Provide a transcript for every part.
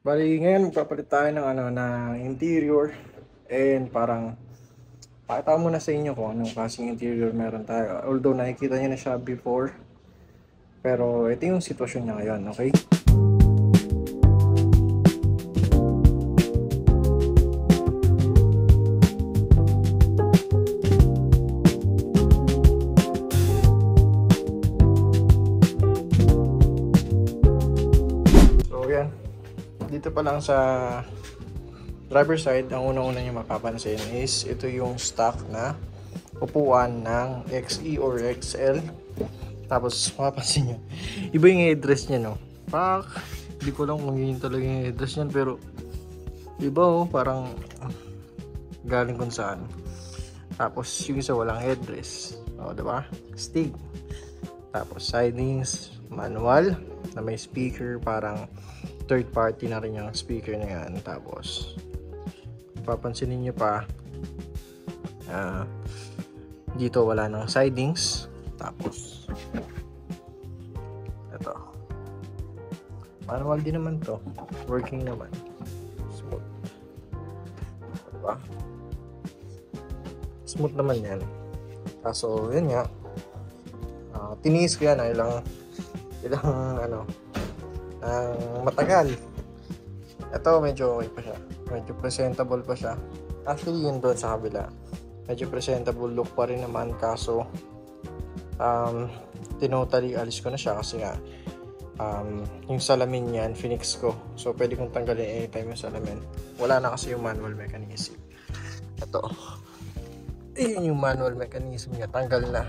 Bali, ngayon magpapalit tayo ng ng interior and parang pakita ko muna sa inyo kung anong klaseng interior meron tayo. Although nakikita niyo na siya before, pero ito yung sitwasyon niya ngayon, okay? So yan, dito pa lang sa driver side, ang unang-una niyo mapapansin is ito yung stock na upuan ng XE or XL. Tapos mapapansin nyo, iba yung headdress niya, no? Pak, hindi ko lang kung yun talaga yung headdress niyan, pero iba, oh, parang galing kung saan. Tapos yung isa walang headdress, oh, diba? Stig. Tapos sidings, manual na may speaker, parang third party na rin yung speaker na yan. Tapos papansinin nyo pa, dito wala nang sidings. Tapos ito, manual din naman to, working naman, smooth, diba? Smooth naman yan. Kaso yun nga, tiniis ko yan ilang matagal. Ito medyo okay pa siya, medyo presentable pa siya. Actually yun doon sa kabila, medyo presentable look pa rin naman. Kaso tinotally alis ko na siya kasi nga yung salamin niyan finix ko, so pwede kong tanggalin anytime yung salamin. Wala na kasi yung manual mechanism. Ito, ayun yung manual mechanism niya, tanggal na.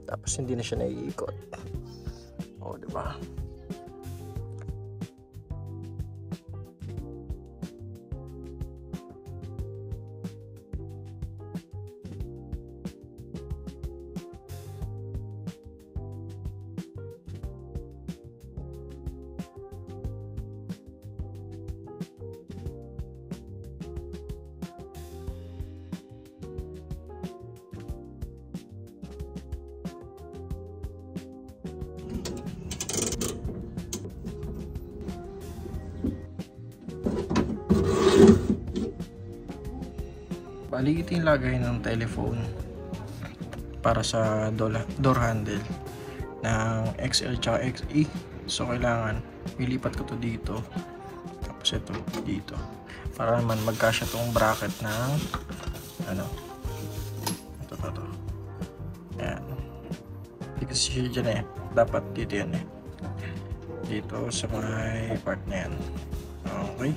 Tapos hindi na siya naiikot. O, diba? Bali, ito yung lagay ng telephone para sa door handle ng XL tsaka XE. So kailangan ilipat ko to dito, tapos ito dito, para naman magkasya tong bracket ng ito. Ayan, hindi kasi siya dyan dapat dito yan dito sa may part na yan. Okay,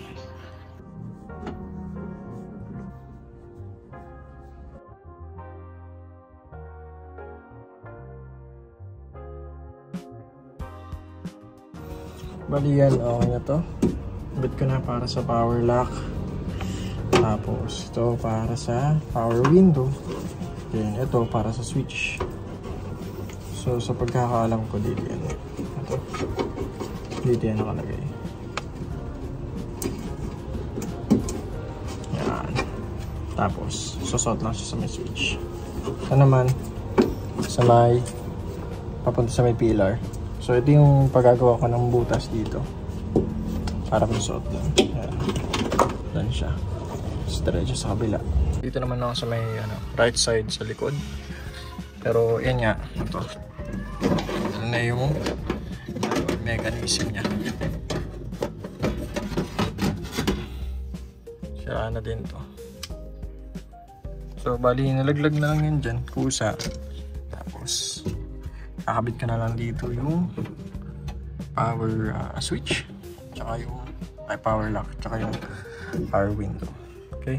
bali yan, okay na to. Bit ko na para sa power lock. Tapos ito para sa power window. Then ito para sa switch. So sa pagkakaalam ko dito yan. Ito, dito yan nakalagay. Yan. Tapos susot lang siya sa may switch. Ito naman sa may papunta sa may pillar. So ito yung paggagawa ko ng butas dito para masuot doon. Ayan. Doon siya. Diretso sa kabila. Dito naman ako sa may right side sa likod. Pero yan nga, ito. Ito na yung mechanism niya. Sira na din to. So bali nalaglag na lang yun dyan, kusa. Tapos kakabit ka na lang dito yung power switch, tsaka yung power lock, tsaka yung power window. Okay.